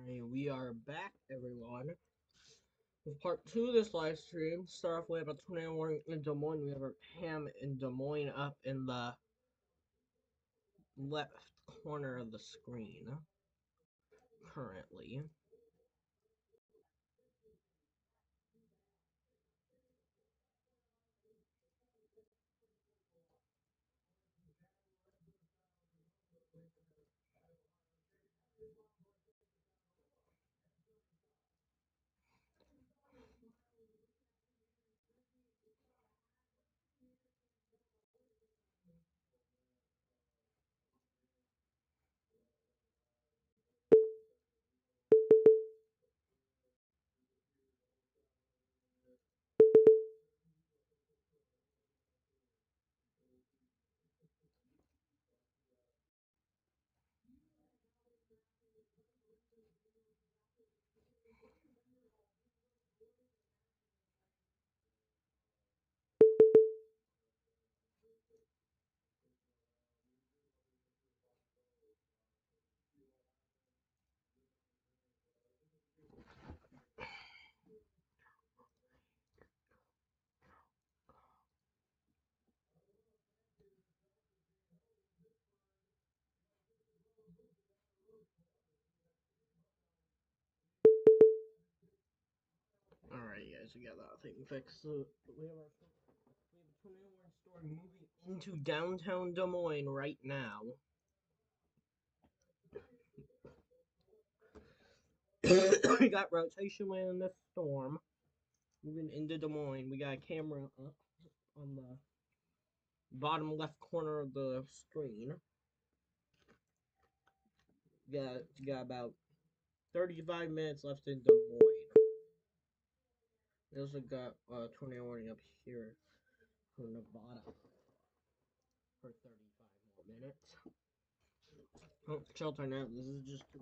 Hey, we are back, everyone, with part two of this live stream. Start off with about 21 in Des Moines. We have our cam in Des Moines up in the left corner of the screen currently. Alright, guys, we got that thing fixed. So we have a 21 store moving into downtown Des Moines right now. We got rotation wind in the storm moving into Des Moines. We got a camera up on the bottom left corner of the screen. Got about 35 minutes left in Des Moines. We also got tornado warning up here for Nevada for 35 more minutes. Oh, shelter now. This is just to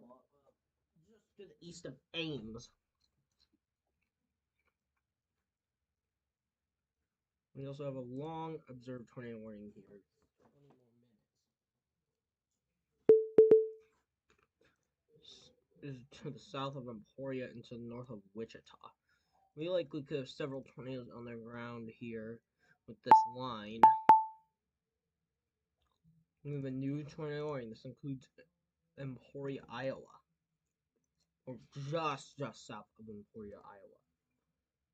the east of Ames. We also have a long observed tornado warning here. 20 more minutes. This is to the south of Emporia and to the north of Wichita. We likely could have several tornadoes on the ground here with this line. We have a new tornado warning. This includes Emporia, Iowa. Or just south of Emporia, Iowa.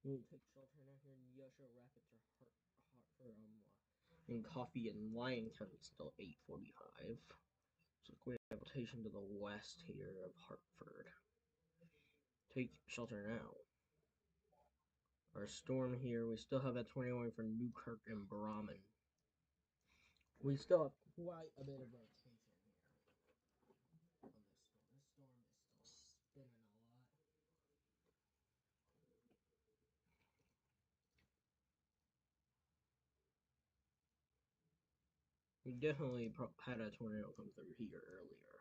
We'll take shelter now here in Neosho Rapids or Hartford, in Coffee and Lyon County still 8:45. So quick rotation to the west here of Hartford. Take shelter now. Our storm here, we still have that 21 for Newkirk and Brahman. We still have quite a bit of rotation here on this storm. This storm is still spinning a lot. We definitely had a tornado come through here earlier.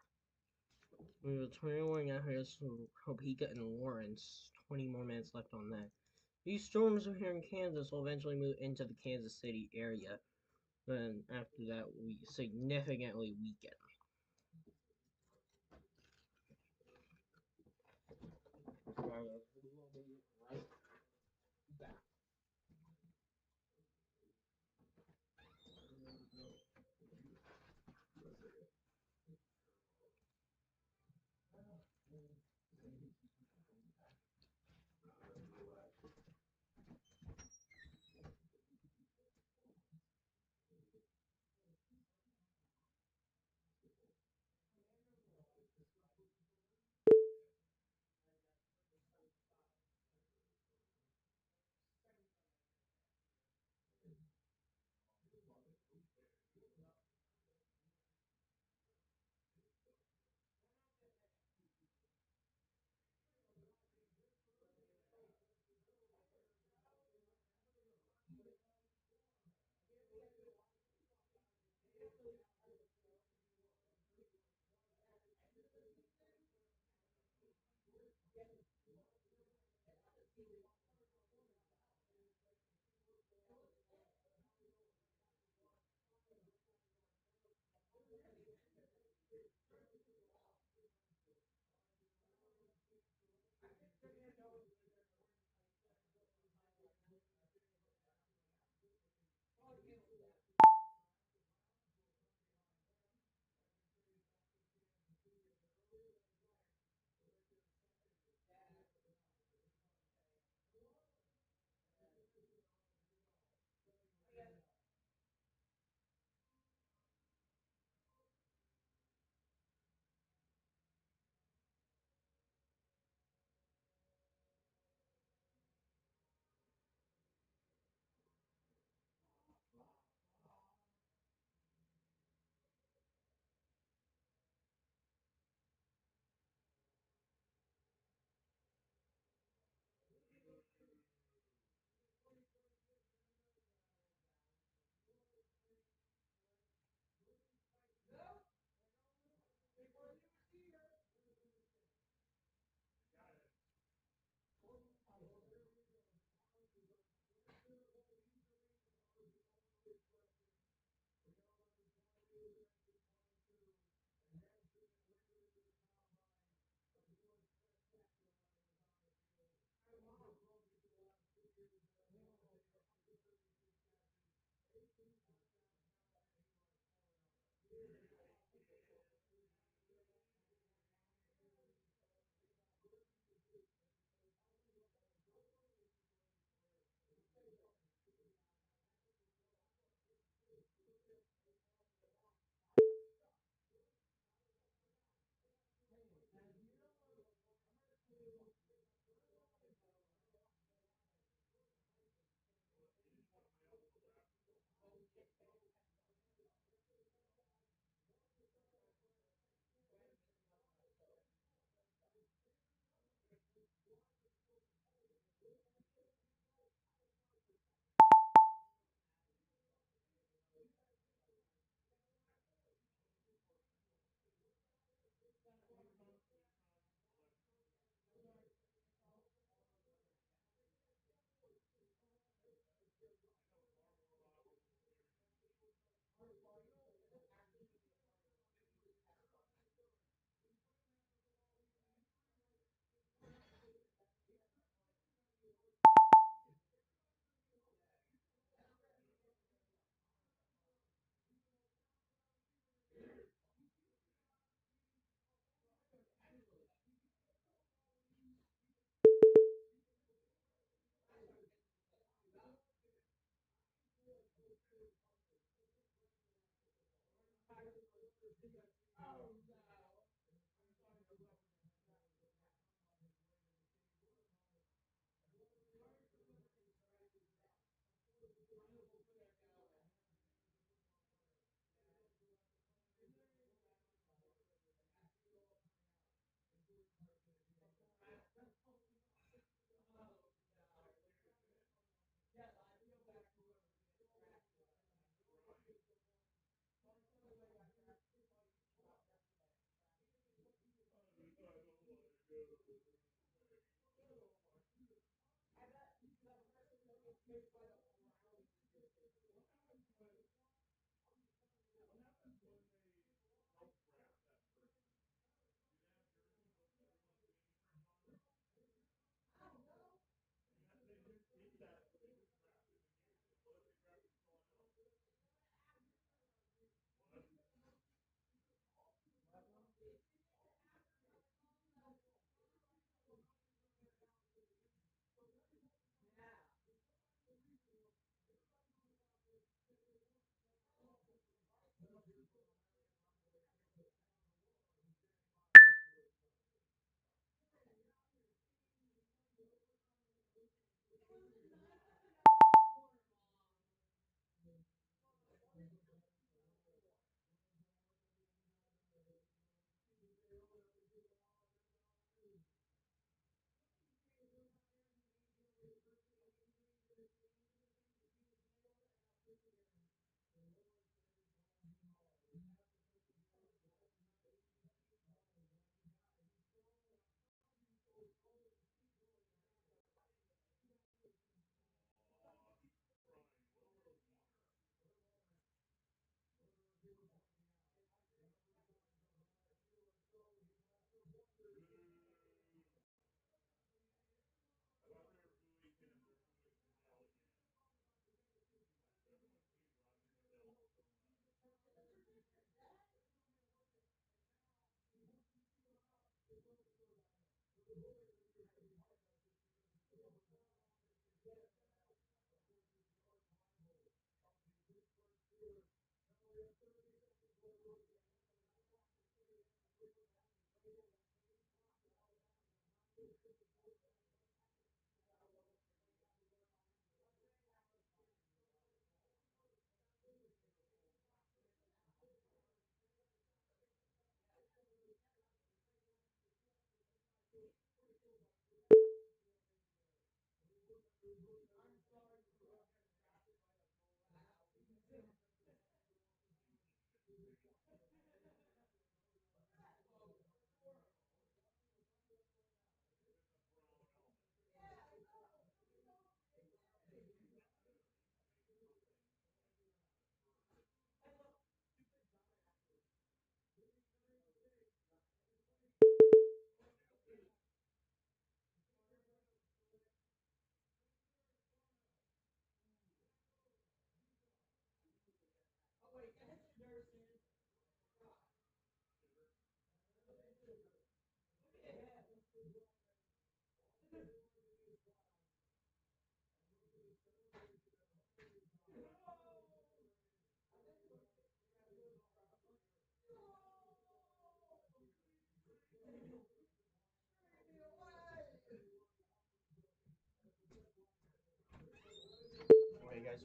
We have a tornado warning out here, so Topeka and Lawrence. 20 more minutes left on that. These storms are here in Kansas will eventually move into the Kansas City area. Then after that, we significantly weaken. Right back.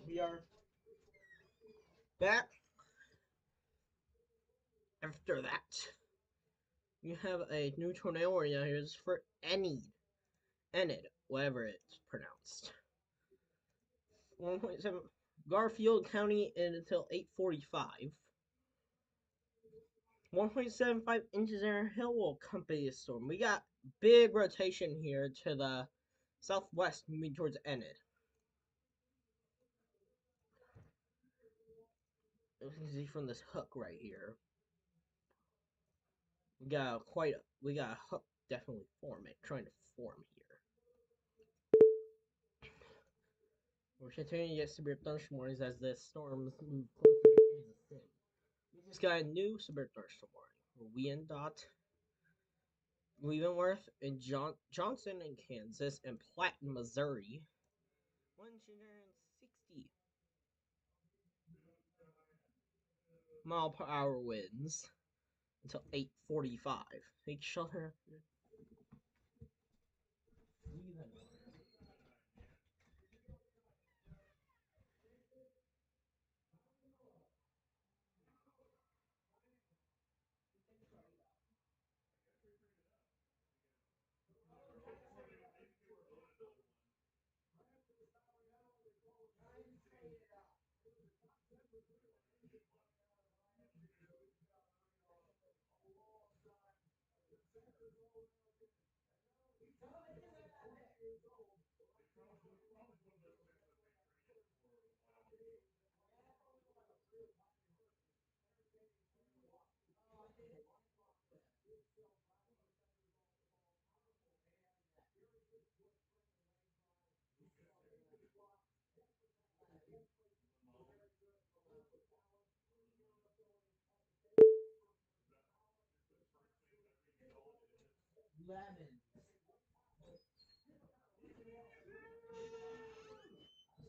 We are back after that. You have a new tornado warning out here. This is for Enid, whatever it's pronounced. 1.7 Garfield County until 8:45. 1.75 inches in our hill will accompany the storm. We got big rotation here to the southwest, moving towards Enid. You can see from this hook right here. We got a hook definitely trying to form here. We're continuing to get severe thunderstorm warnings as the storms move closer to Kansas City. We just got a new severe thunderstorm warning. Wyandotte, Leavenworth, and Johnson in Kansas, and Platte in Missouri. 160 mile per hour winds until 8:45. Take shelter.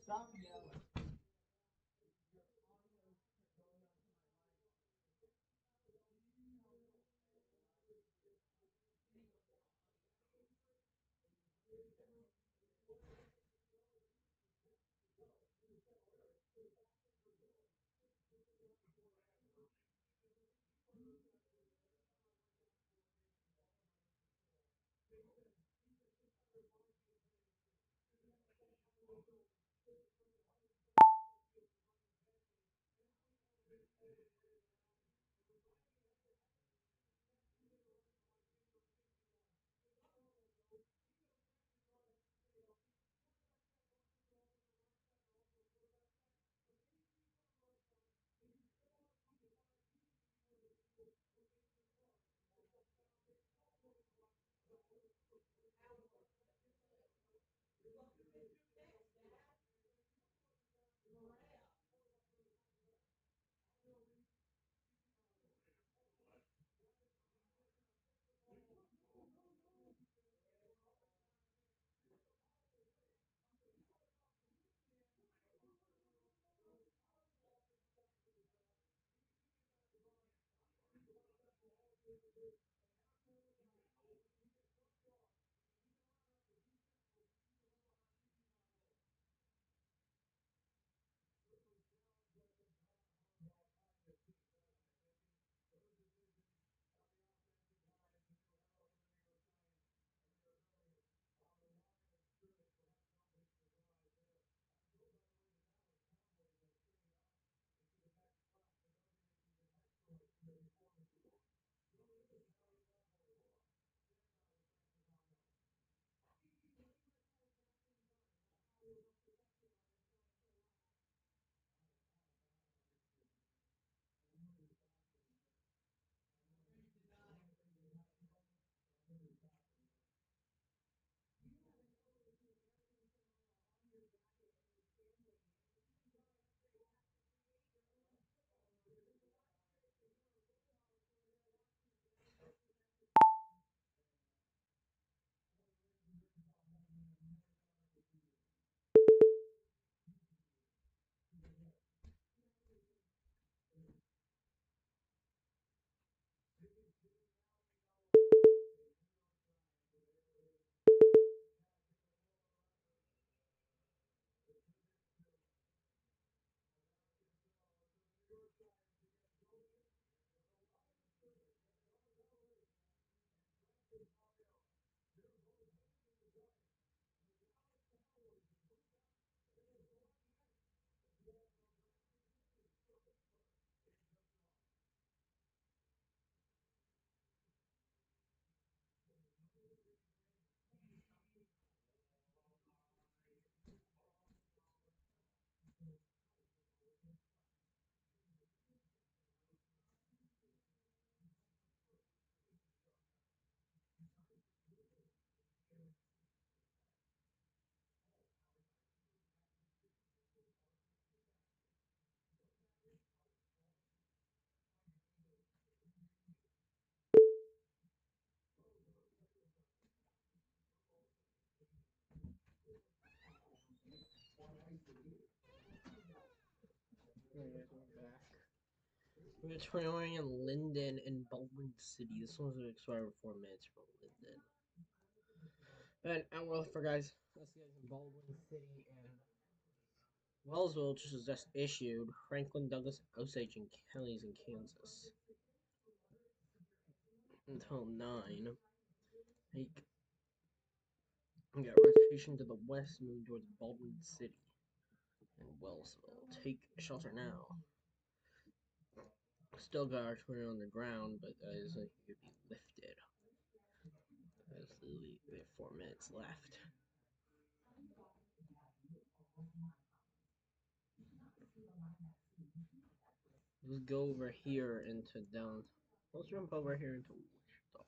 Stop yelling. Alright, we're back. We're touring in Linden and Baldwin City. This one's gonna expire 4 minutes from Linden. And well, for guys, let's get in Baldwin City and Wellsville, which was just issued. Franklin, Douglas, Osage, and Kelly's in Kansas. Until 9. Like, we got rotation to the west, moving towards Baldwin City and Wellsville. Take shelter now. Still got artillery on the ground, but that is like could be lifted. There's literally 4 minutes left. Let's go over here into down. Let's jump over here into Wichita.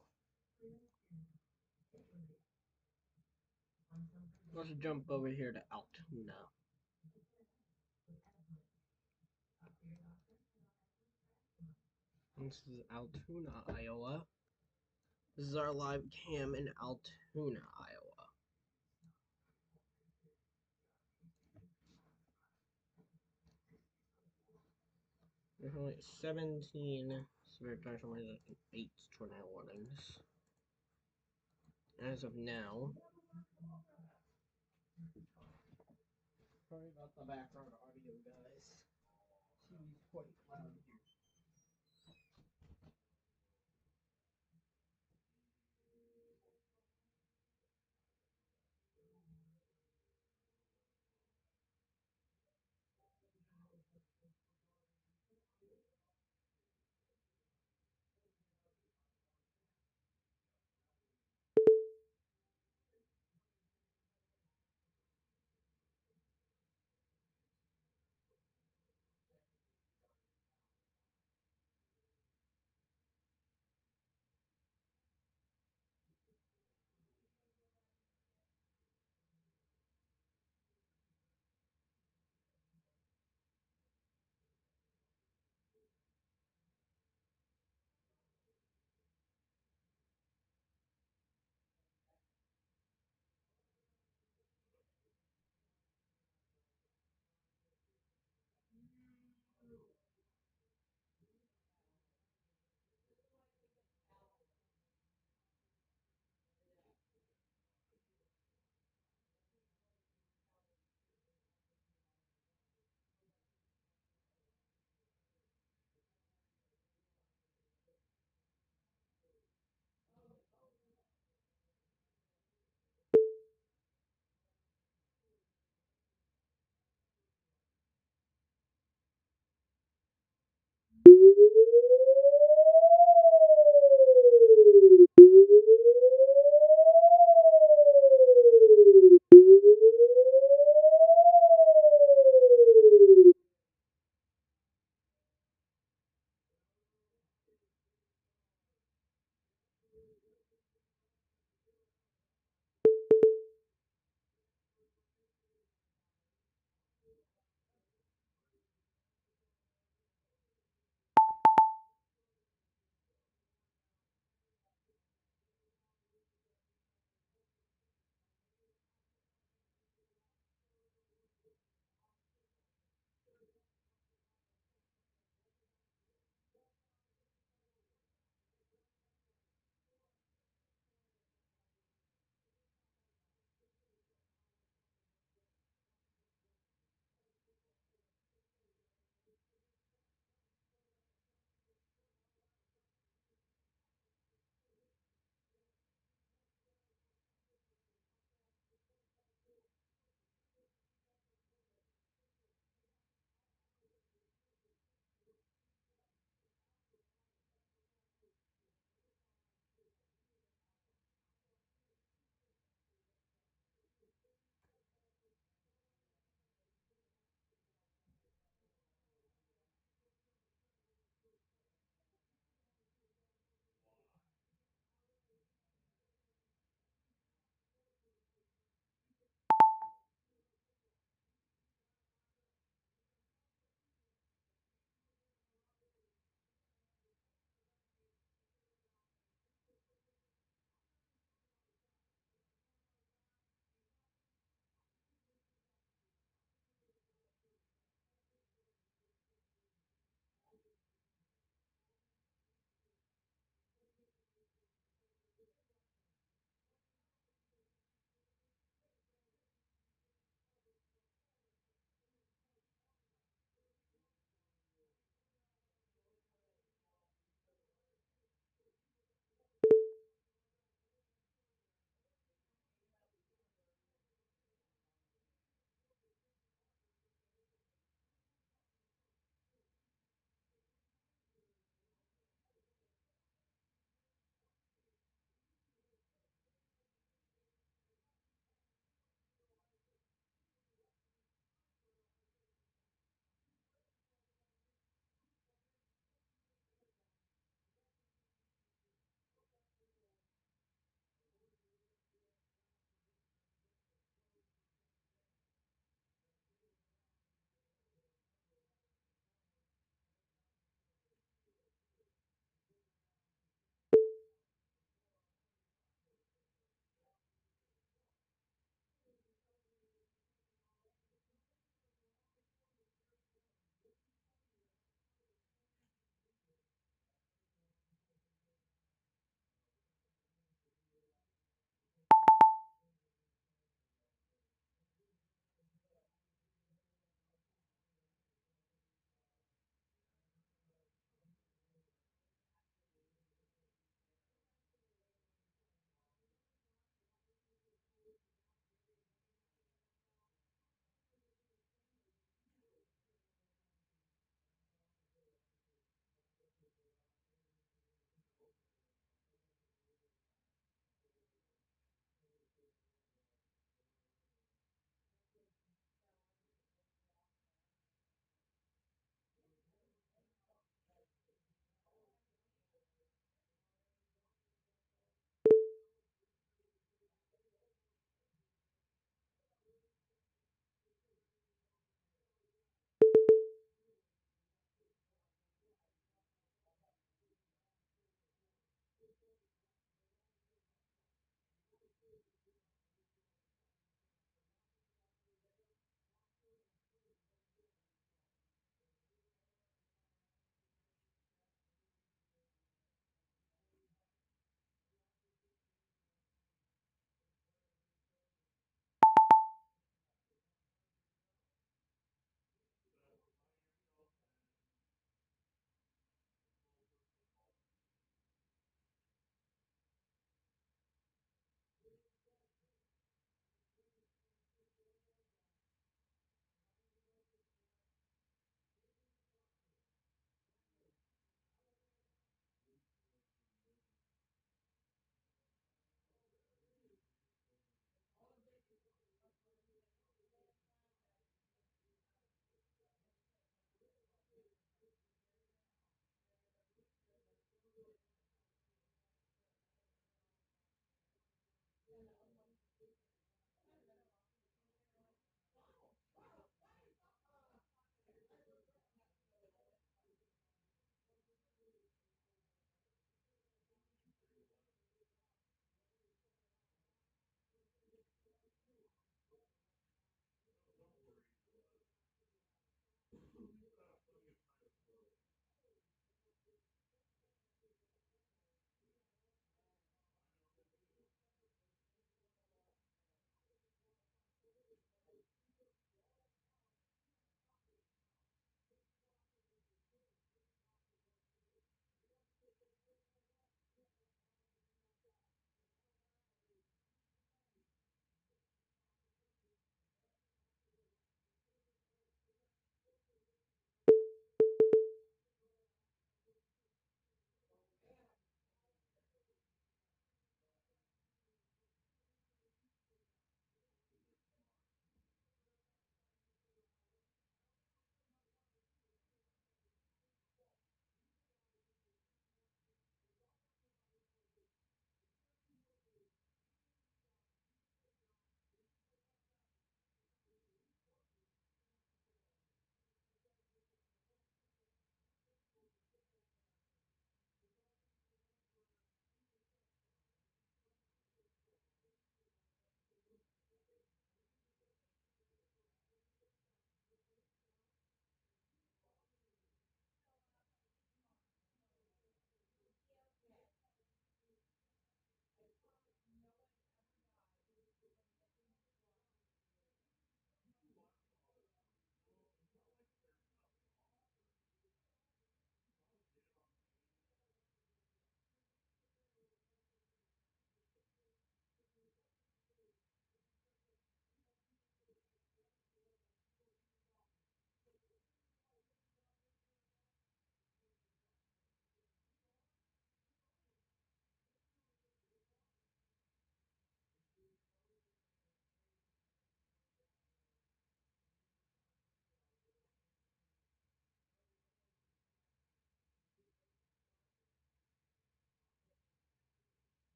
Let's jump over here to Altoona. This is Altoona, Iowa. This is our live cam in Altoona, Iowa. There's only 17 severe tornadoes and 8 tornado warnings. As of now. Sorry about the background audio, guys. TV's quite loud here.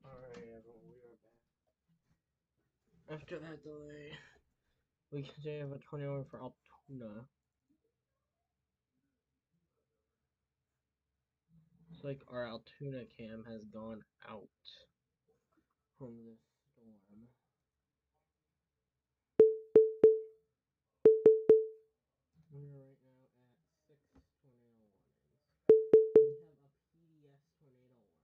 Alright, everyone, we are back. After that delay, we can say I have a 21 for Altoona. It's like our Altoona cam has gone out from this storm. We are right now at 6 tornado warnings. We have a PDS tornado warning.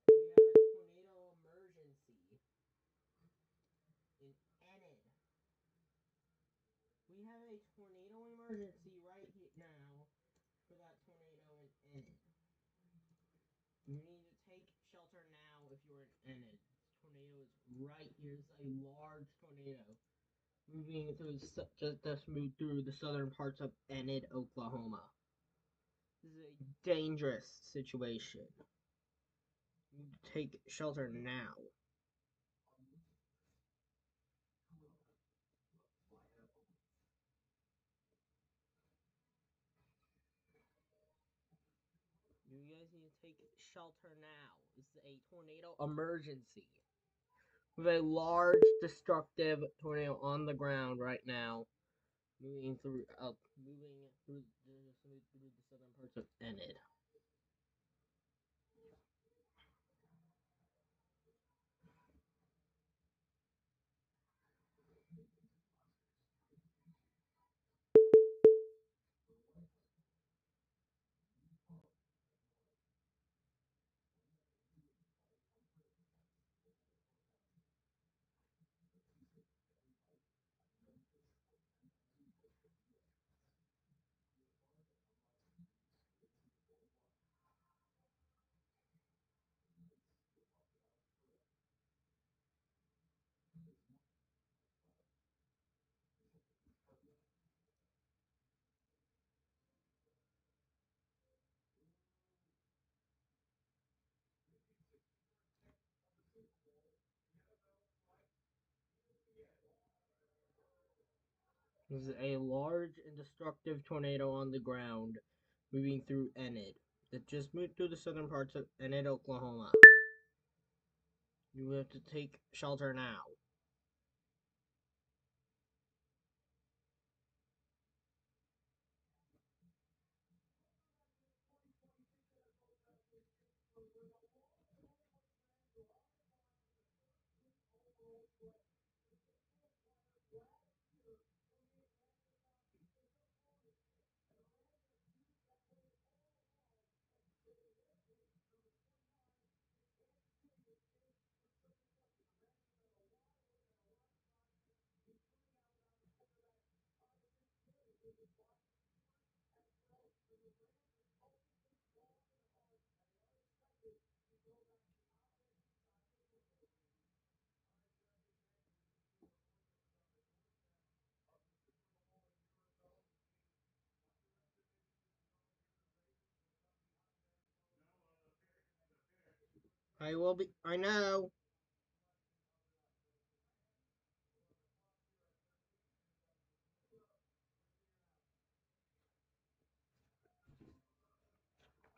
We have a tornado emergency in Enid. We have a tornado emergency right here now for that tornado in Enid. You need to take shelter now if you're in Enid. This tornado is right here. It's a large tornado moving through just moved through the southern parts of Enid, Oklahoma. This is a dangerous situation. You need to take shelter now. You guys need to take shelter now. This is a tornado emergency. We have a large destructive tornado on the ground right now, moving through the southern parts of Enid. This is a large and destructive tornado on the ground, moving through Enid. It just moved through the southern parts of Enid, Oklahoma. You have to take shelter now. I know.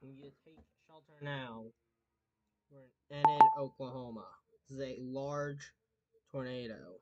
You take shelter now. We're in Enid, Oklahoma. This is a large tornado.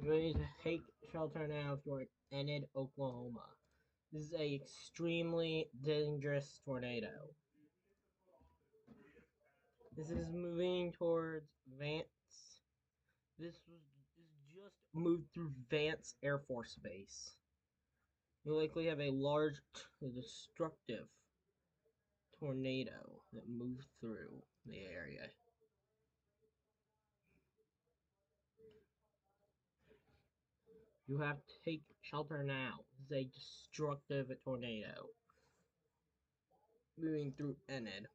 You need to take shelter now if you're in Enid, Oklahoma. This is a extremely dangerous tornado. This is moving towards Vance. This just moved through Vance Air Force Base. You likely have a large, destructive tornado that moved through the area. You have to take shelter now. This is a destructive tornado moving through Enid.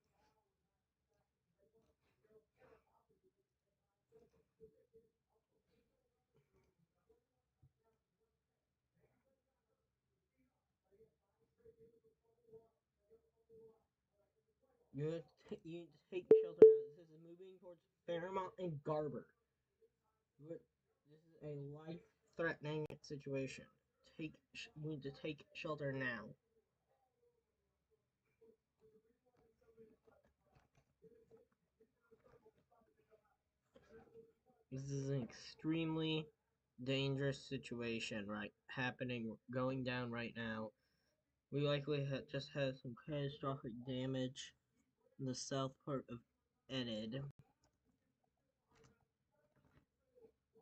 You need to take shelter now. This is moving towards Fairmont and Garber. This is a life-threatening situation. You need to take shelter now. This is an extremely dangerous situation going down right now. We likely just had some catastrophic damage in the south part of Enid.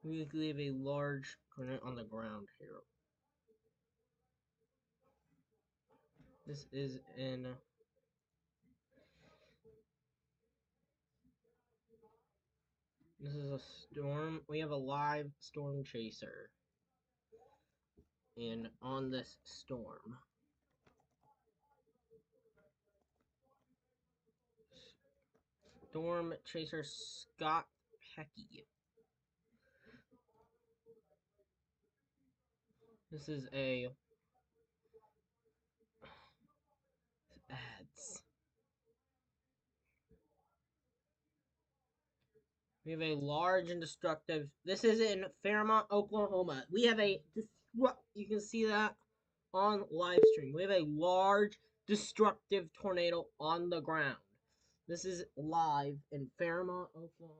We likely have a large granite on the ground here. This is in... This is a storm. We have a live storm chaser on this storm. Storm chaser Scott Pecky. This is a ads. We have a large and destructive. This is in Fairmont, Oklahoma. We have you can see that on live stream. We have a large destructive tornado on the ground. This is live in Fairmont, Oklahoma.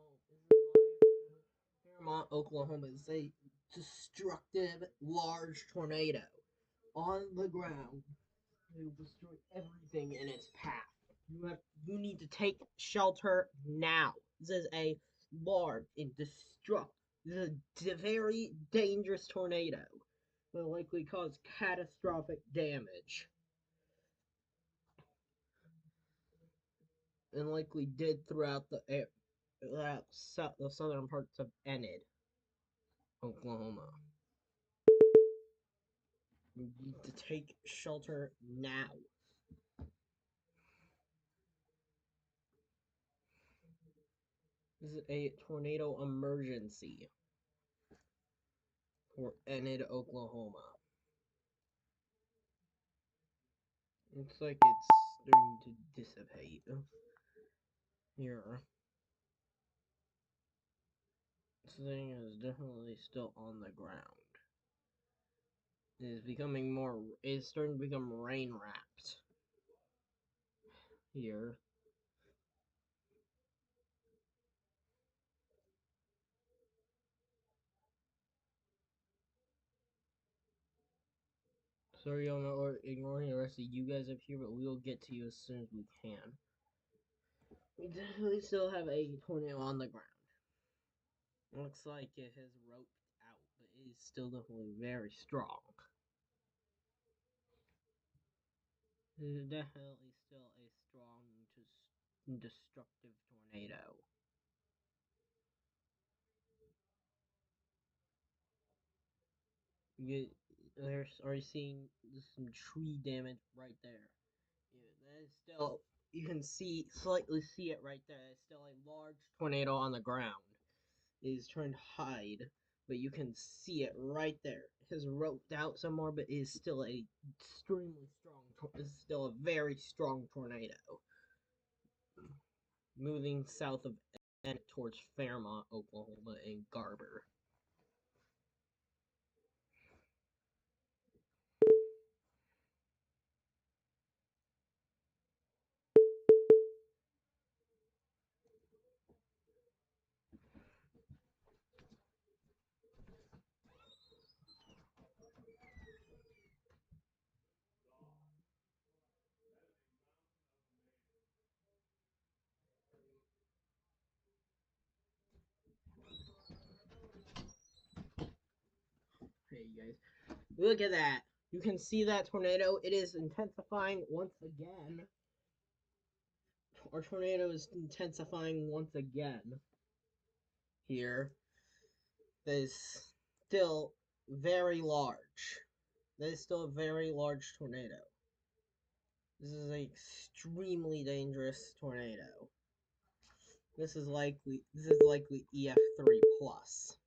Fairmont, Oklahoma is a destructive large tornado on the ground. It will destroy everything in its path. You need to take shelter now. This is a large and destructive. This is a very dangerous tornado. Will likely cause catastrophic damage. And likely did throughout the southern parts of Enid, Oklahoma. You need to take shelter now. This is a tornado emergency for Enid, Oklahoma. Looks like it's starting to dissipate here. This thing is definitely still on the ground. It's starting to become rain wrapped here. Sorry, y'all, not ignoring the rest of you guys up here, but we will get to you as soon as we can. We definitely still have a tornado on the ground. Looks like it has roped out, but it is still definitely very strong. It is definitely still a strong, destructive tornado. There's already seeing some tree damage right there. That is still, you can slightly see it right there. It's still a large tornado on the ground. It is trying to hide, but you can see it right there. It has roped out some more, but it is still a extremely strong. It's still a very strong tornado. Moving south of Enid towards Fairmont, Oklahoma, and Garber. Hey, you guys. Look at that. You can see that tornado. It is intensifying once again. Our tornado is intensifying once again. Here. That is still very large. That is still a very large tornado. This is an extremely dangerous tornado. This is likely EF3 plus.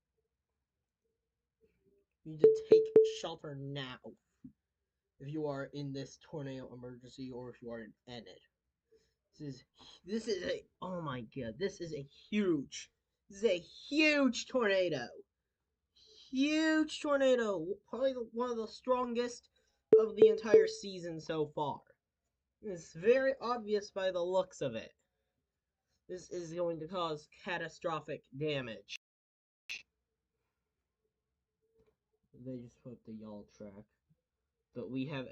You need to take shelter now if you are in this tornado emergency or if you are in Enid. This is a, oh my god, this is a huge tornado. Huge tornado, probably one of the strongest of the entire season so far. It's very obvious by the looks of it. This is going to cause catastrophic damage. They just put the y'all track. But we have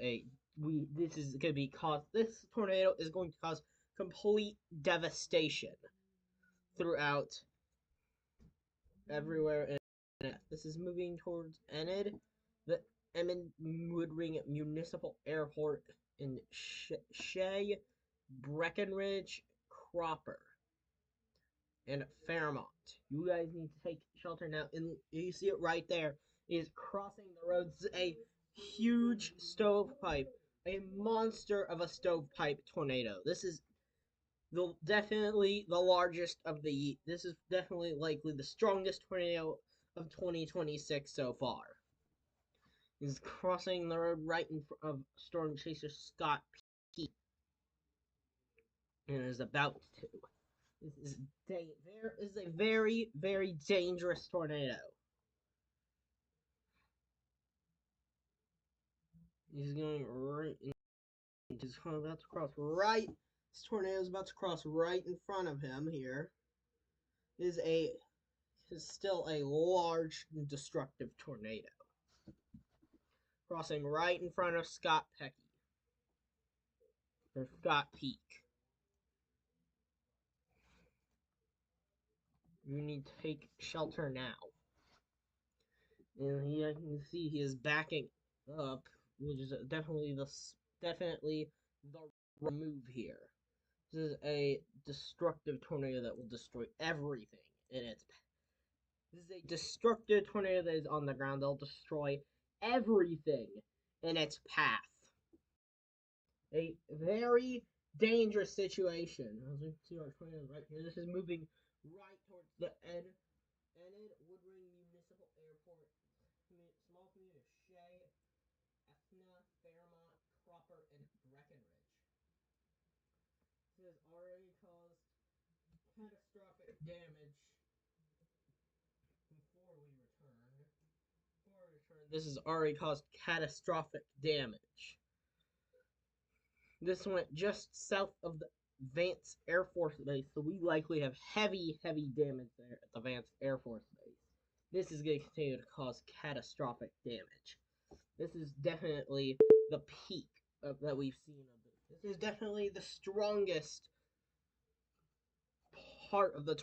this tornado is going to cause complete devastation throughout everywhere. This is moving towards Enid, the Emmett Woodring Municipal Airport in Shea, Breckenridge, Cropper, and Fairmont. You guys need to take shelter now. And you see it right there. It is crossing the road. This is a huge stovepipe, a monster of a stovepipe tornado. This is definitely the largest of the. This is definitely likely the strongest tornado of 2026 so far. Is crossing the road right in front of storm chaser Scott Peak, and is about to. This is a very, very dangerous tornado. He's going right. He's about to cross right. This tornado is about to cross right in front of him. Here is still a large and destructive tornado crossing right in front of Scott Pecky or Scott Peak. You need to take shelter now. And here I can see he is backing up, which is definitely the move here. This is a destructive tornado that will destroy everything in its path. This is a destructive tornado that is on the ground. They'll destroy everything in its path. A very dangerous situation. As we can see our tornado right here. This is moving right towards the Enid Woodring Municipal Airport. Small community of Shea, Ethna, Fairmont, Cropper, and Breckenridge. This has already caused catastrophic damage This has already caused catastrophic damage. This went just south of the Vance Air Force Base, so we likely have heavy, heavy damage there at the Vance Air Force Base. This is going to continue to cause catastrophic damage. This is definitely the peak that we've seen of this. This is definitely the strongest part of the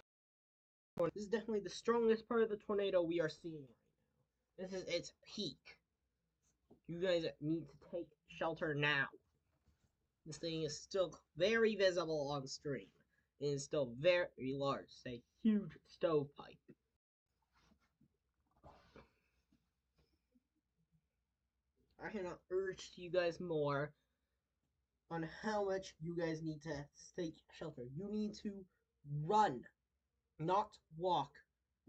tornado. This is definitely the strongest part of the tornado we are seeing right now. This is its peak. You guys need to take shelter now. This thing is still very visible on stream. It is still very large. It's a huge stovepipe. I cannot urge to you guys more on how much you guys need to take shelter. You need to run, not walk.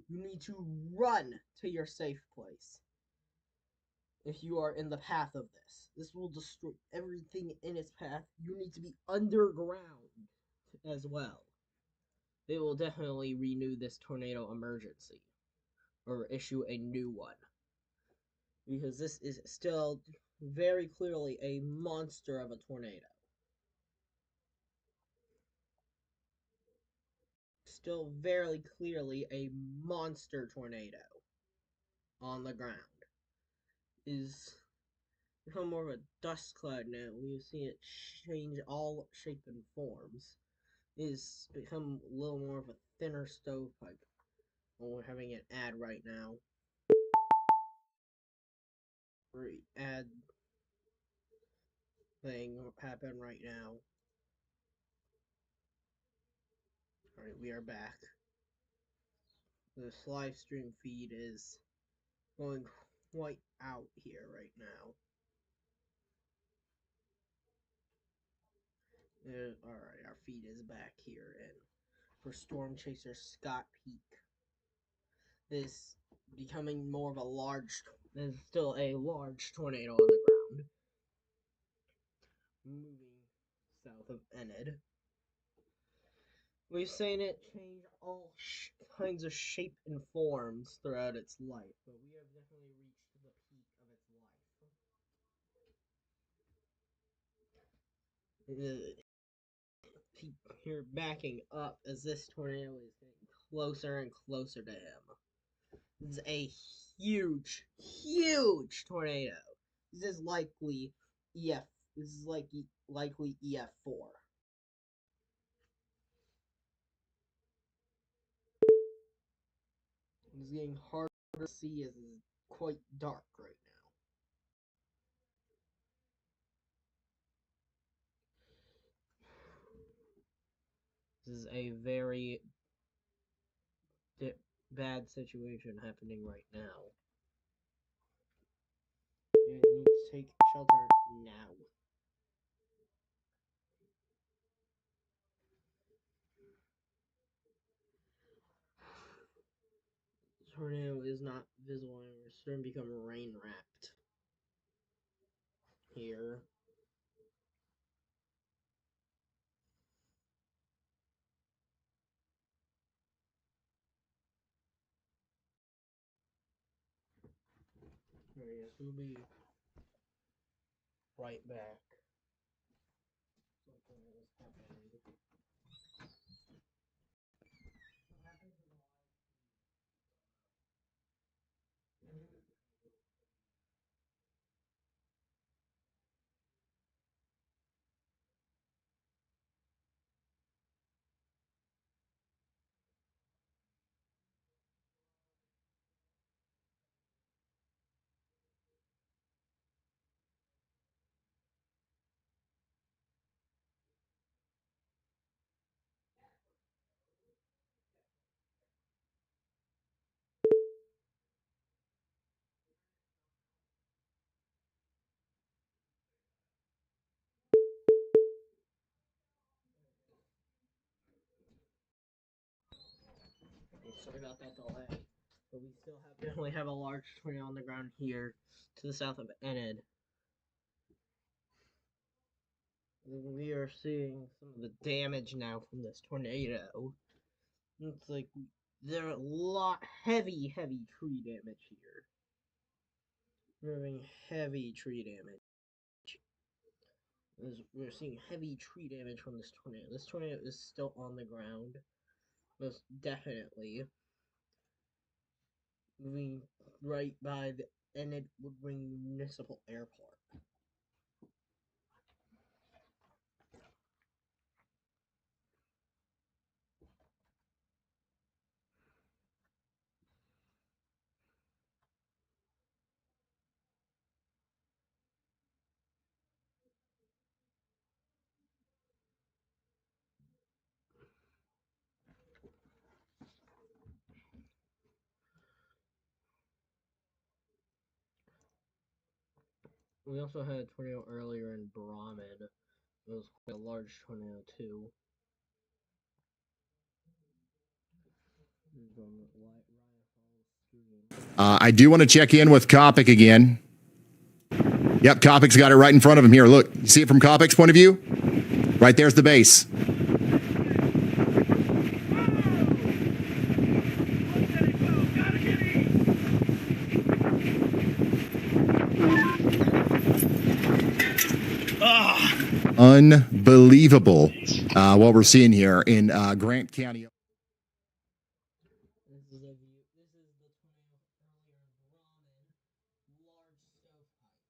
You need to run to your safe place. If you are in the path of this, this will destroy everything in its path. You need to be underground as well. They will definitely renew this tornado emergency or issue a new one, because this is still very clearly a monster of a tornado. Still very clearly a monster tornado on the ground. Is become more of a dust cloud now. We've seen it change all shape and forms. Is become a little more of a thinner stovepipe. Well, we're having an ad right now. Ad thing happen right now. Alright, we are back. This live stream feed is going quite out here right now. Alright, our feed is back here, and for Storm Chaser Scott Peak, this becoming more of a large, there's still a large tornado on the ground, moving south of Enid. We've seen it change all kinds of shape and forms throughout its life, but we have definitely reached the peak of its life. You're backing up as this tornado is getting closer and closer to him. This is a huge, huge tornado. This is likely EF. This is likely EF4. It's getting harder to see as it's quite dark right now. This is a very bad situation happening right now. You guys need to take shelter now. The tornado is not visible and we're starting to become rain wrapped here. Yes, we'll be right back. Something is happening. Sorry about that delay. But we still definitely have a large tornado on the ground here to the south of Enid. We are seeing some of the damage now from this tornado. It's like there are a lot heavy tree damage here. We're having heavy tree damage. We're seeing heavy tree damage from this tornado. This tornado is still on the ground. Most definitely. Moving right by the Enid Woodring Municipal Airport. We also had a tornado earlier in Brahman. It was quite a large tornado too. I do want to check in with Kopic again. Yep, Kopic's got it right in front of him here. Look, you see it from Kopic's point of view? Right there's the base. Unbelievable what we're seeing here in Grant County. This is the view. This is the tornado earlier in Brahman. Large stovepipe. Right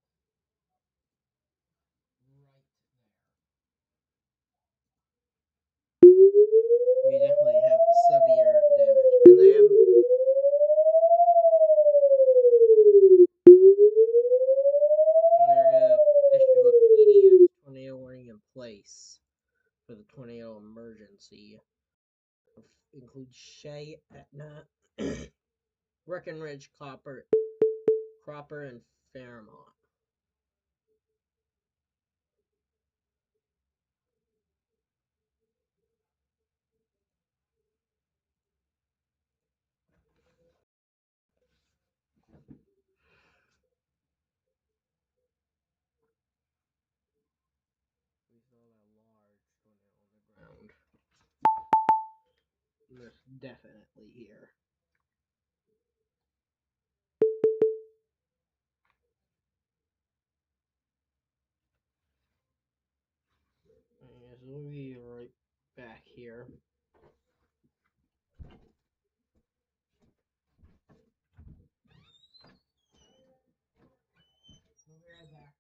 there. We definitely have severe damage. And they have they're gonna issue a PDS tornado warning in place for the tornado emergency. Includes Shea, Etna, Breckenridge, Cropper, and Fairmont. We saw that large tornado on the ground. Most definitely here. Yes, we'll be right back here. We'll be right back.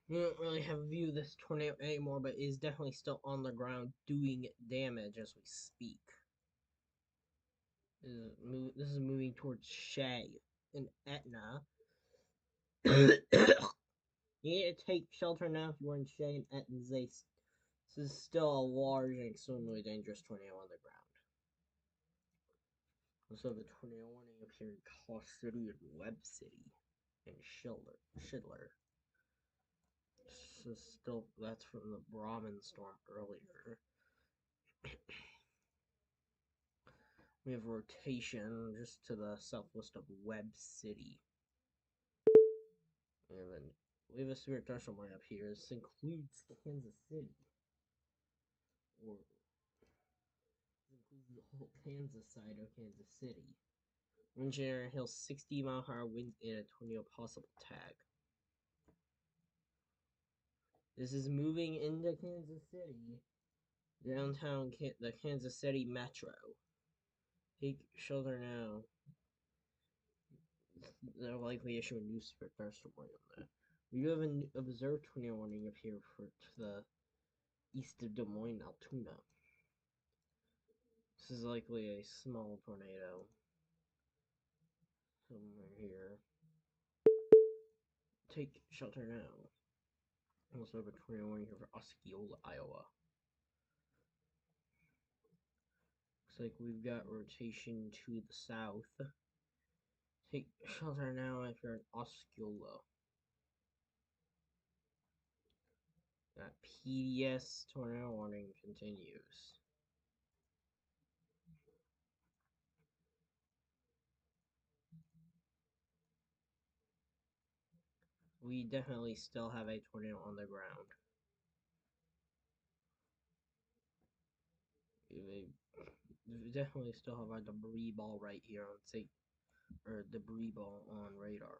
We don't really have a view of this tornado anymore, but it is definitely still on the ground doing damage as we speak. This is moving towards Shea and Etna. You need to take shelter now if you are in Shea and Etna. This is still a large and extremely dangerous tornado on the ground. Also, the tornado warning up here in Cost City and Webb City and Schindler. This is still, that's from the Brahman storm earlier. We have rotation just to the southwest of Webb City. We have a severe threshold line up here. This includes Kansas City. Or this includes the whole Kansas side of Kansas City. Wind generation hail 60-mile-per-hour winds and a tornado possible tag. This is moving into Kansas City. Downtown, the Kansas City Metro. Take shelter now. They'll likely issue a newspaper story on that. We do have an observed tornado warning up here for to the east of Des Moines, Altoona. This is likely a small tornado. Somewhere here. Take shelter now. Also have a tornado warning here for Osceola, Iowa. Looks like we've got rotation to the south. Take shelter now if you're in Osceola. That PDS tornado warning continues. We definitely still have a tornado on the ground. We definitely still have our debris ball right here on debris ball on radar.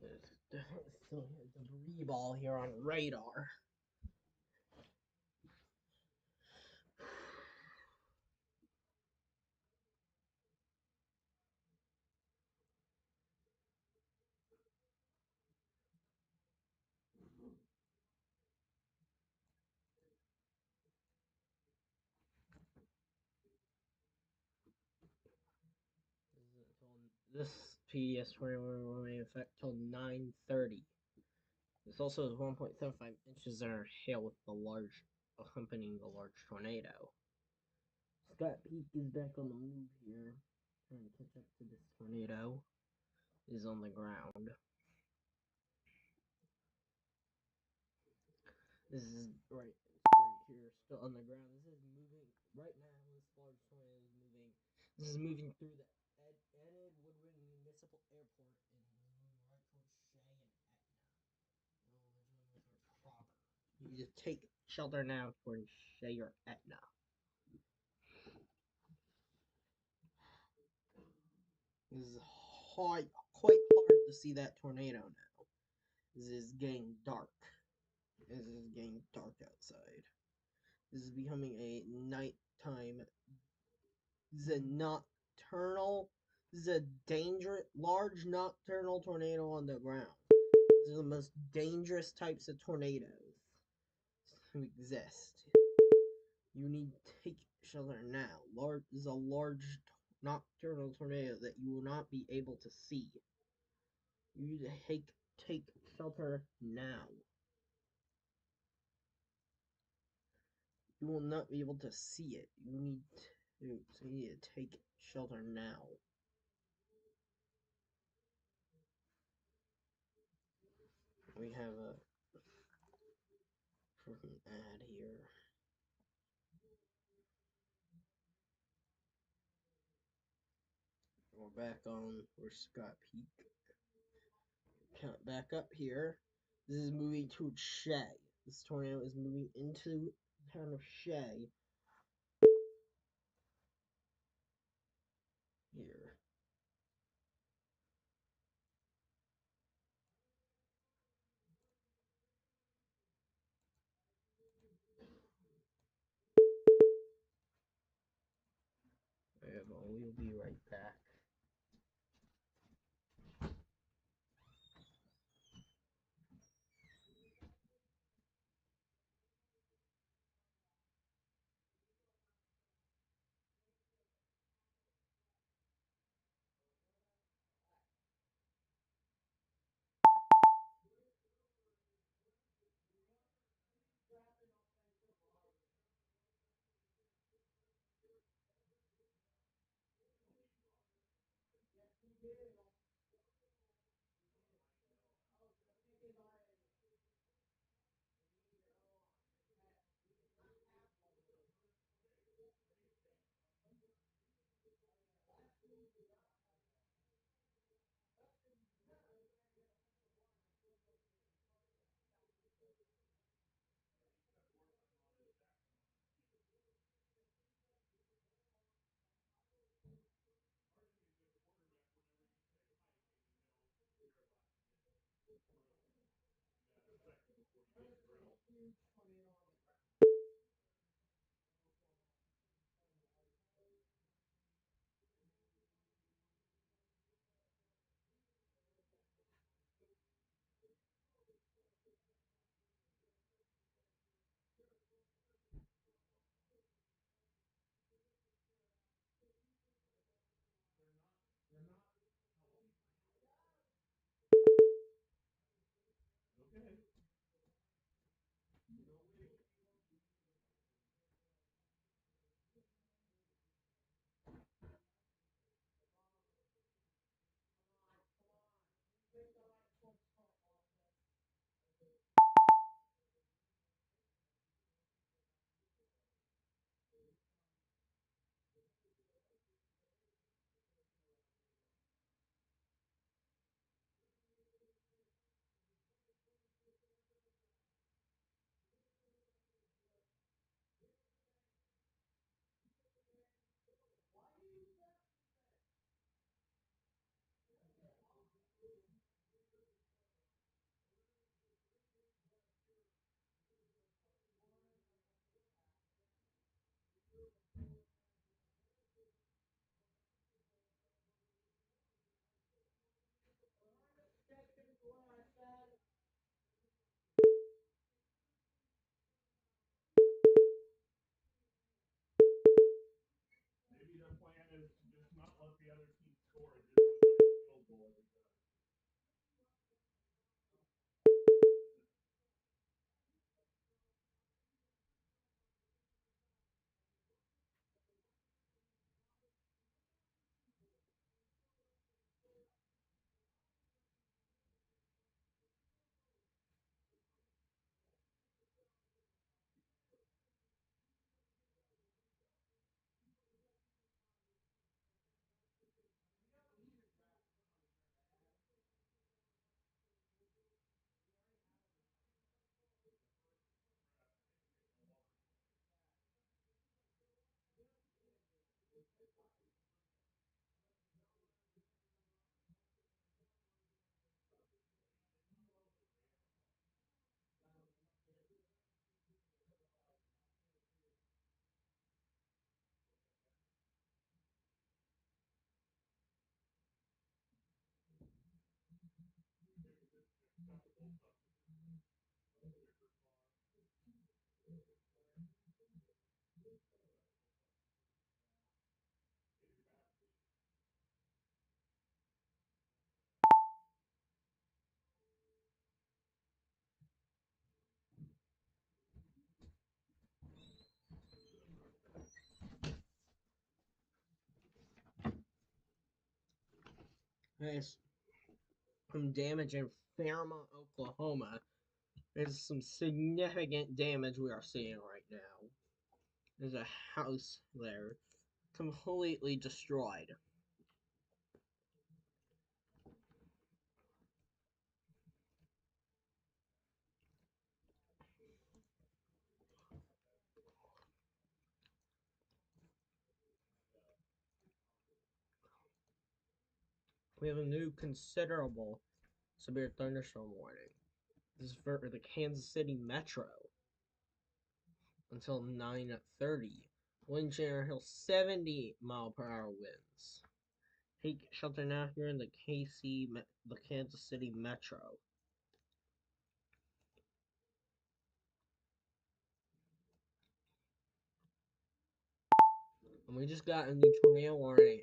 There's definitely still a debris ball here on radar. This PDS tornado will remain in effect till 9:30. This also is 1.75 inches of hail with the large accompanying the large tornado. Scott Peak is back on the move here, trying to catch up to this tornado. Is on the ground. This is right here, still on the ground. This is moving right now. This large tornado is moving. This is moving through the Enid Woodring Municipal Airport and moving right towards Shea and Etna. You just take shelter now towards Shea or Etna. This is quite hard to see that tornado now. This is getting dark. This is getting dark outside. This is becoming a nighttime. This is a nocturnal. This is a large nocturnal tornado on the ground. These are the most dangerous types of tornadoes to exist. You need to take shelter now. This is a large nocturnal tornado that you will not be able to see. You need to take shelter now. You will not be able to see it. You need to take shelter now. We have a freaking ad here. We're back on. We're Scott Peak. Count back up here. This is moving to Shea. This tornado is moving into the town of Shea. Here. We'll be right back. Maybe their plan is to just not let the other team score and just put a field goal every time. There's some damage in Fairmont, Oklahoma. There's some significant damage we are seeing right now. There's a house there completely destroyed. We have a new considerable severe thunderstorm warning. This is for the Kansas City Metro until 9:30. Wind general 70-mile-per-hour winds. Take shelter now here in the the Kansas City Metro. And we just got a new tornado warning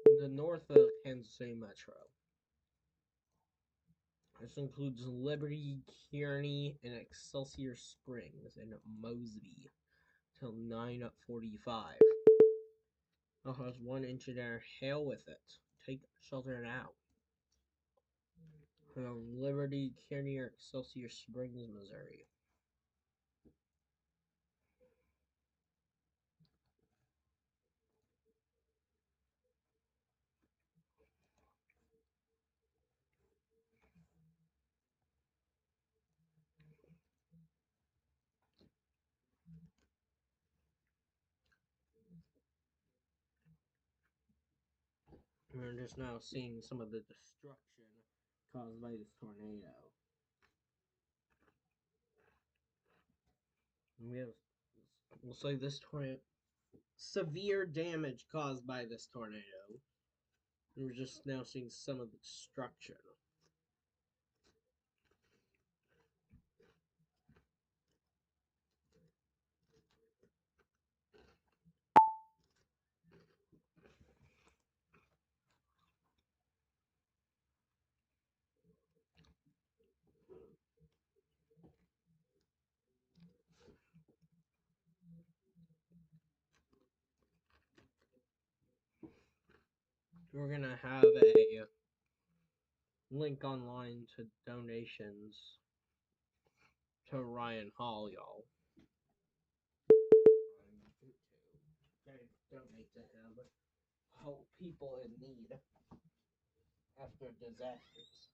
in the north of Kansas City Metro. This includes Liberty, Kearney, and Excelsior Springs and Mosby till 9:45. Also has 1 inch of hail with it. Take shelter now. From Liberty, Kearney, or Excelsior Springs, Missouri. We're just now seeing some of the destruction caused by this tornado. We have, we'll say this tornado, severe damage caused by this tornado. And we're just now seeing some of the destruction. We're gonna have a link online to donations to Ryan Hall, y'all. On YouTube. Donate to him. Help people in need after disasters.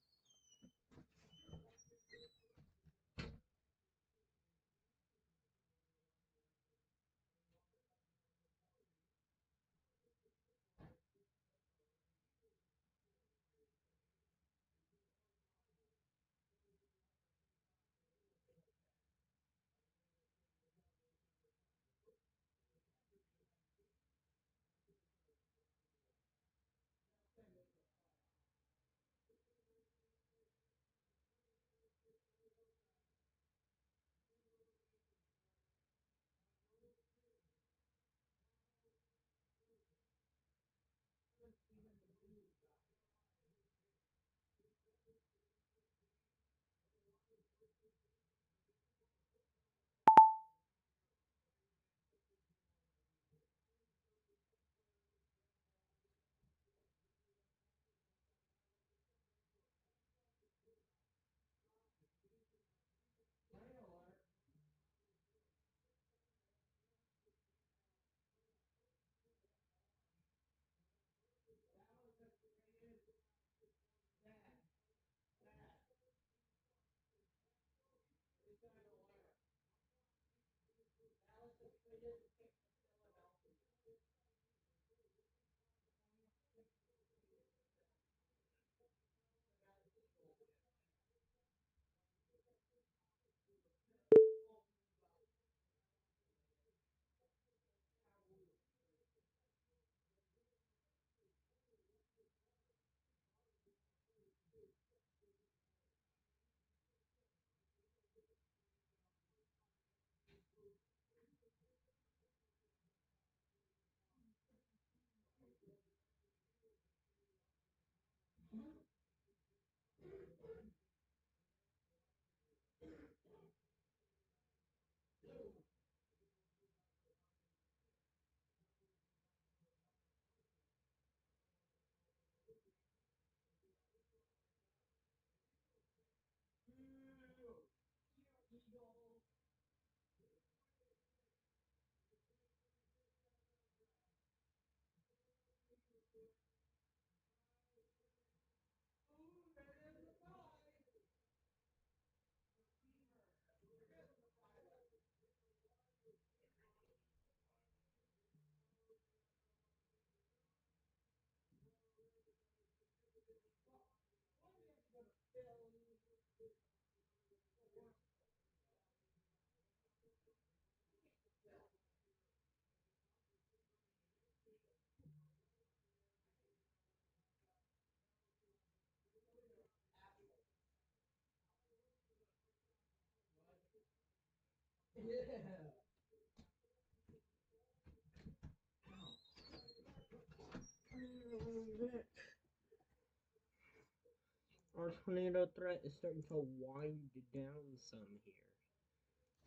Our tornado threat is starting to wind down some here.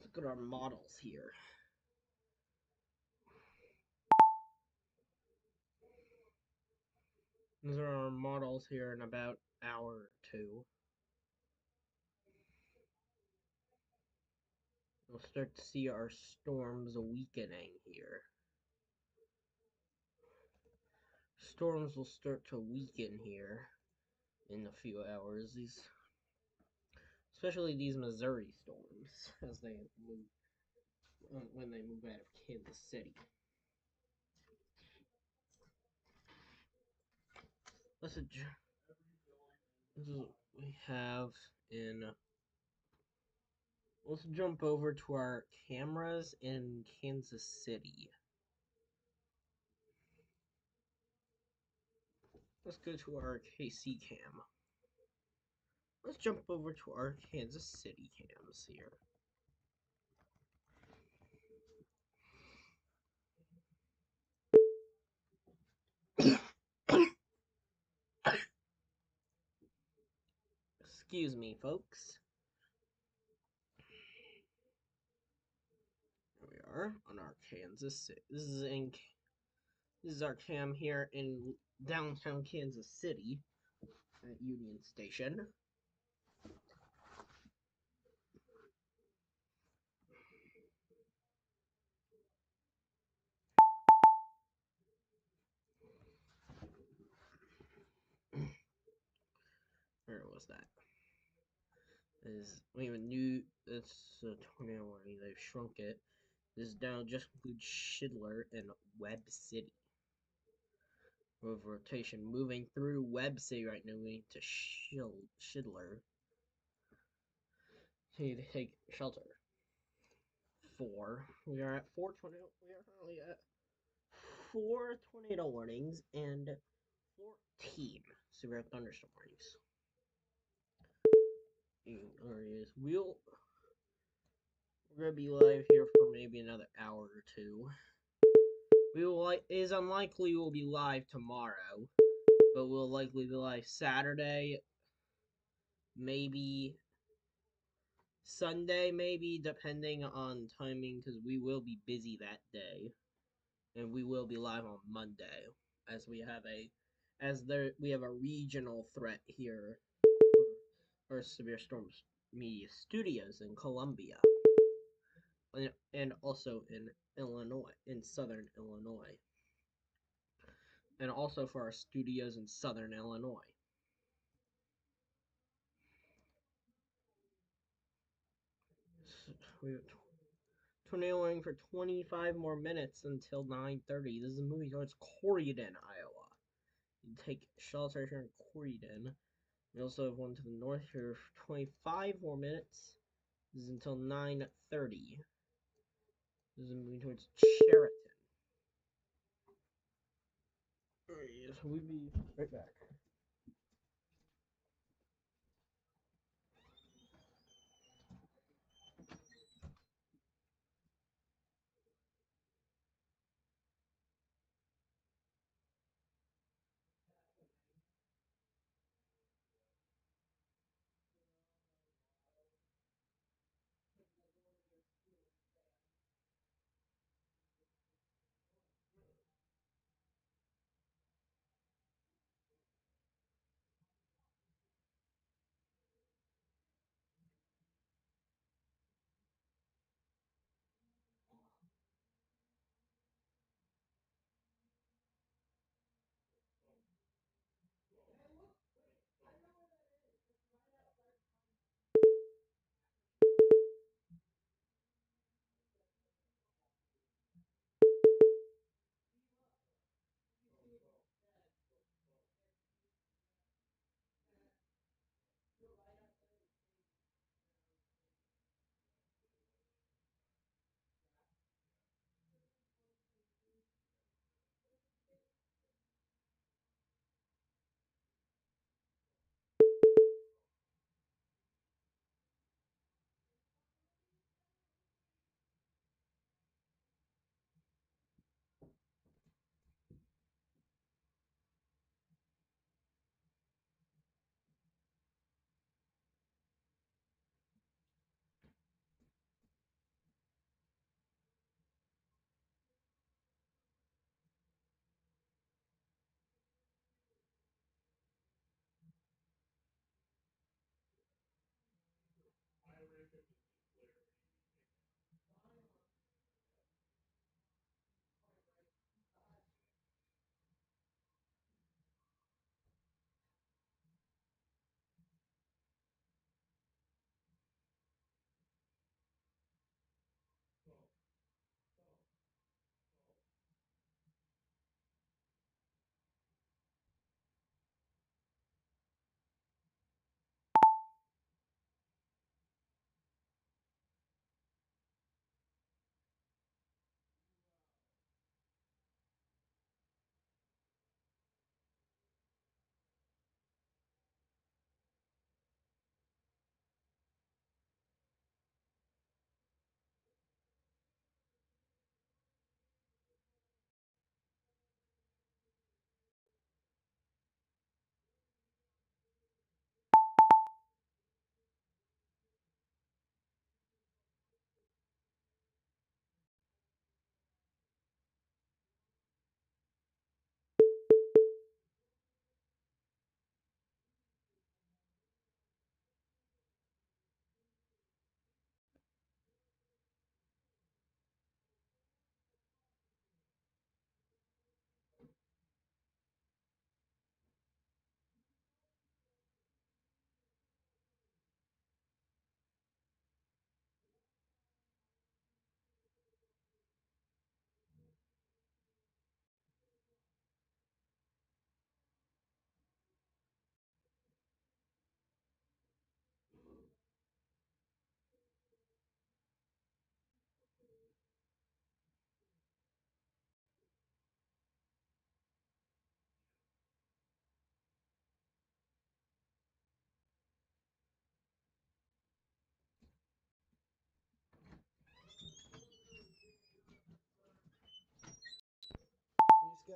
Look at our models here. These are our models here in about an hour or two. We'll start to see our storms weakening here. Storms will start to weaken here in a few hours. Especially these Missouri storms as they move when they move out of Kansas City. This is what we have in Let's jump over to our cameras in Kansas City. Let's go to our KC cam. Let's jump over to our Kansas City cams here. Excuse me, folks. Here we are on our Kansas City. This is our cam here in downtown Kansas City at Union Station. Where was that? We have a new. It's a tornado warning. They've shrunk it. This now just includes Schindler and Webb City. With rotation moving through Webb City right now, moving to Schindler. So you need to take shelter. 4. We are at 4 tornado. We are currently at 4 tornado warnings and 14 severe thunderstorm warnings. We're gonna be live here for maybe another hour or two. It is unlikely we'll be live tomorrow, but we'll likely be live Saturday, maybe Sunday, maybe depending on timing, because we will be busy that day, and we will be live on Monday, as we have a regional threat here for our Severe Storms Media Studios in Columbia, and also in Illinois, in southern Illinois, and also for our studios in southern Illinois. We have tornado warning for 25 more minutes until 9:30. This is a movie towards Corydon, Iowa. You take shelter here in Corydon. We also have one to the north here for 25 more minutes. This is until 9:30. This is a movie towards Chariton. Alright, so we'll be right back.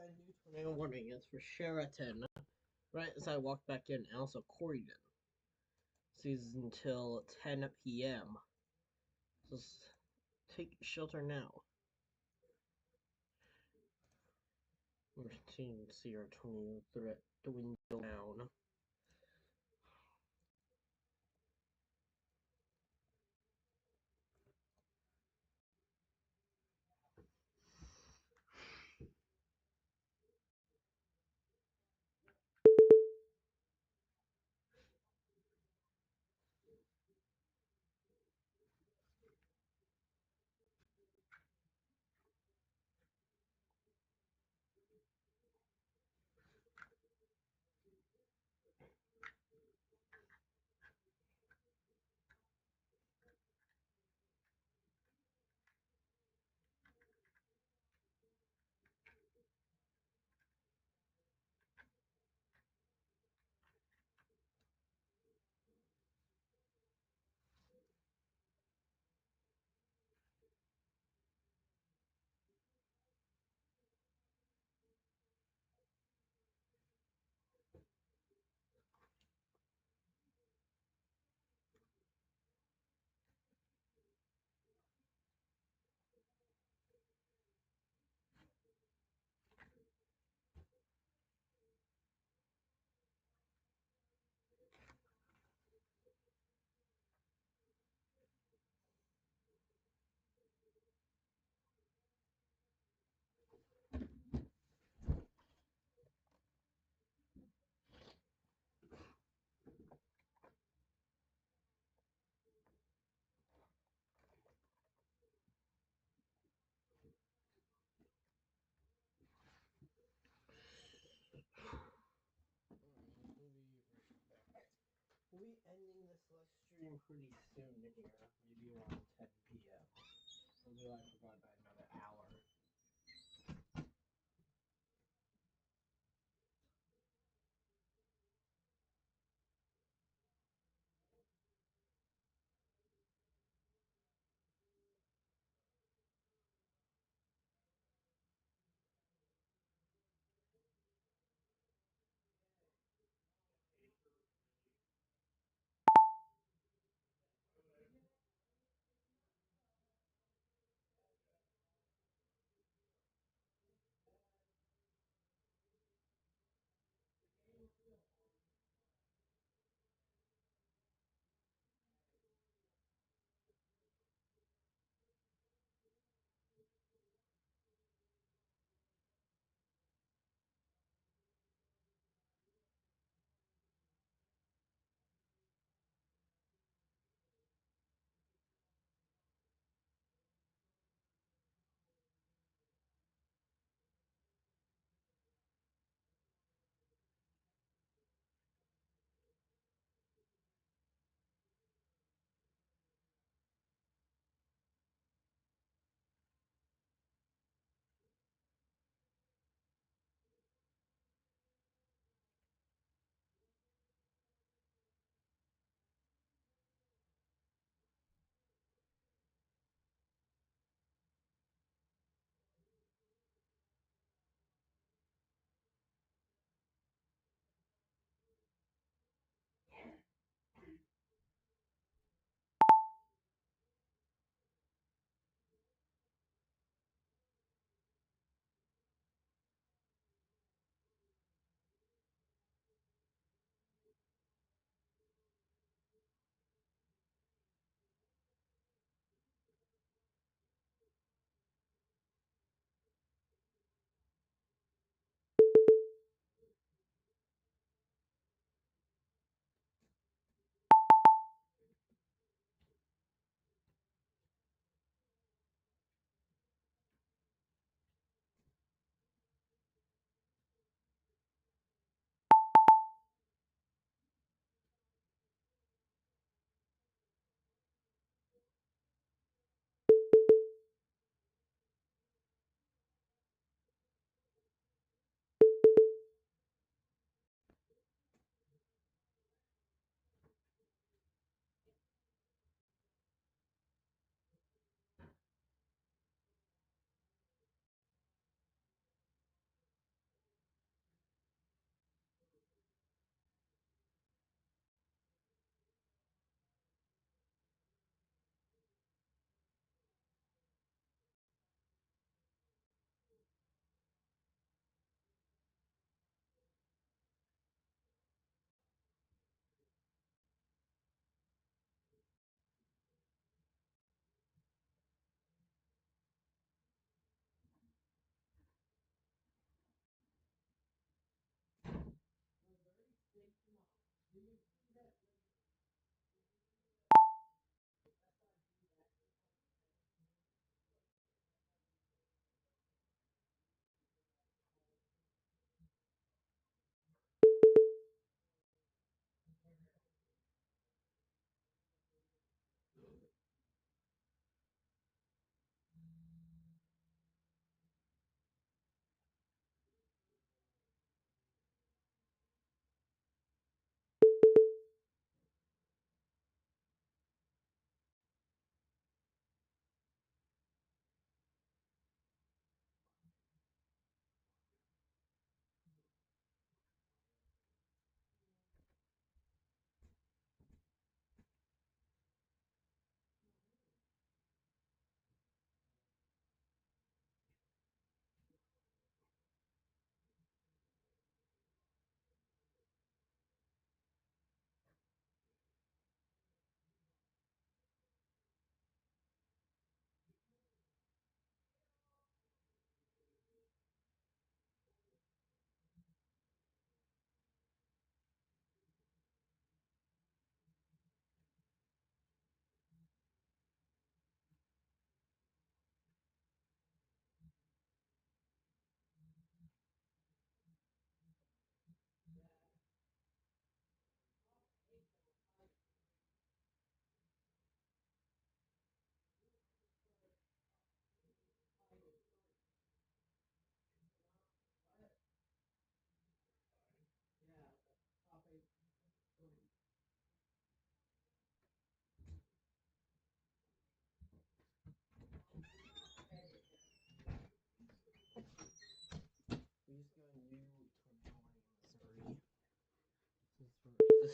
a new tornado warning. It's for Sheraton. Right as I walked back in, and also Corydon. Sees until 10 p.m. Just take shelter now. We're continuing to see our tornado threat dwindle down. We'll be ending this live stream pretty soon here, maybe around 10 p.m. We'll be live for about another hour.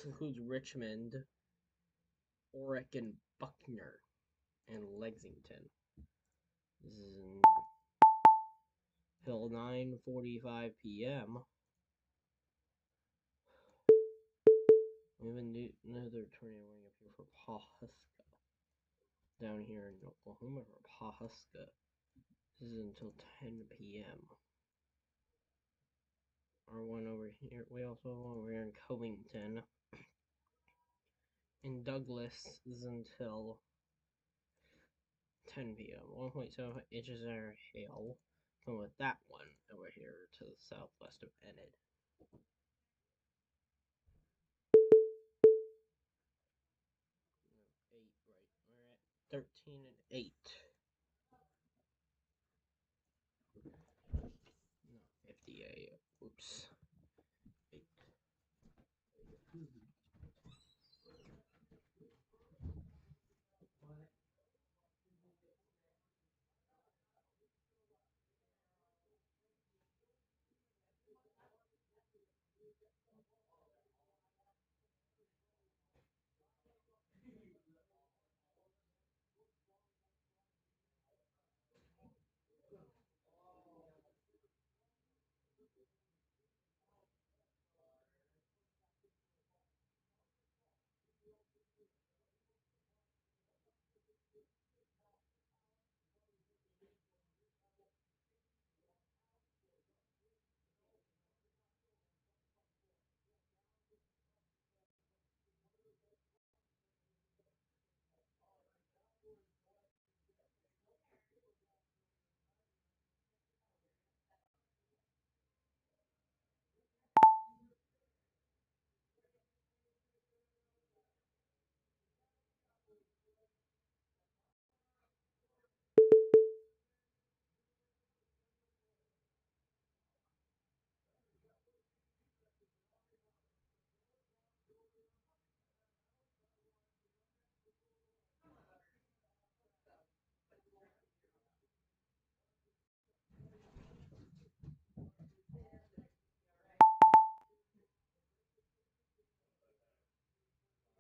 This includes Richmond, Orrick, and Buckner, and Lexington. This is until 9:45 p.m. We have another tornado warning up here for Pawhuska. Down here in Oklahoma for Pawhuska. This is until 10 p.m. Our one over here, we also have one over here in Covington. In Douglas is until 10 p.m. 1.7 inches of hail. And with that one over here to the southwest of Enid. 8, right. We're at 13 and 8. No, 58. Oops. 8.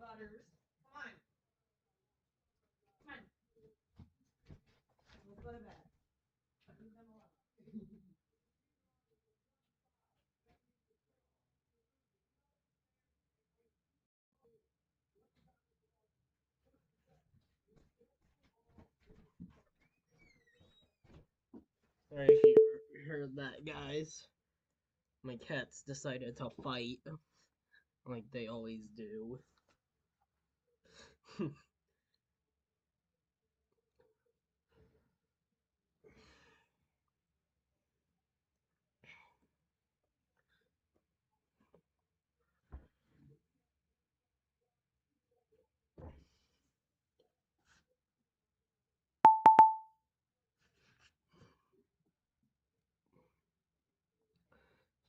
Butters, come on. Come on. Let's go to bed. Leave them alone. Sorry if you heard that, guys. My cats decided to fight. Like they always do.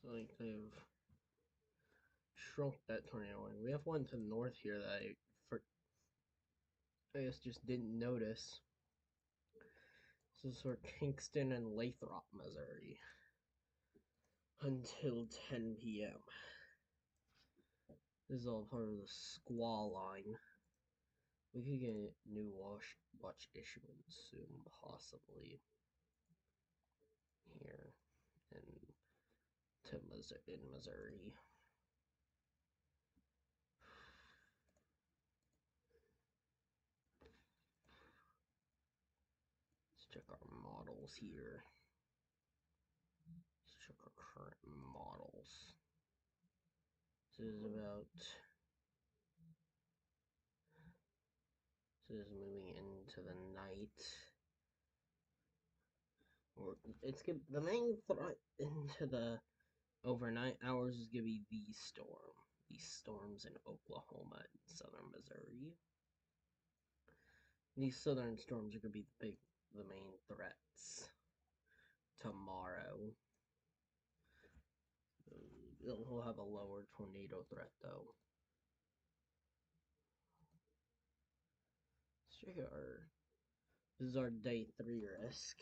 So like they've shrunk that tornado warning. We have one to the north here that I just didn't notice. This is for Kingston and Lathrop, Missouri. Until 10 p.m. This is all part of the squall line. We could get a new watch issuance soon, possibly. Here in Missouri. Let's check our models here. Let's check our current models. This is moving into the night. Or the main threat into the overnight hours is gonna be the storm. These storms in Oklahoma and southern Missouri. These southern storms are gonna be the main threats tomorrow. We'll have a lower tornado threat though. Let's check this is our day 3 risk.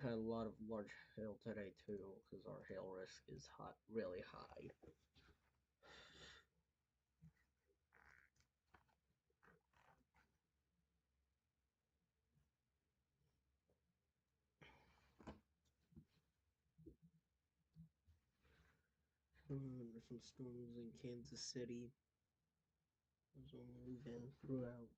had a lot of large hail today too, because our hail risk is really high. There's some storms in Kansas City. There's only been throughout.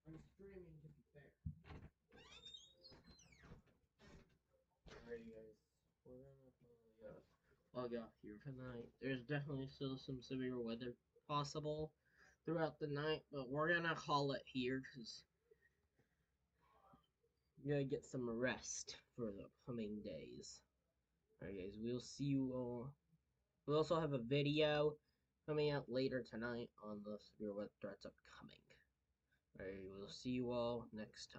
I'm streaming, to be fair. Alright, guys. We're gonna log off here for the night. There's definitely still some severe weather possible throughout the night, but we're gonna call it here because you gotta get some rest for the coming days. Alright, guys, we'll see you all. We also have a video coming out later tonight on the severe weather threats upcoming. Alright, we'll see you all next time.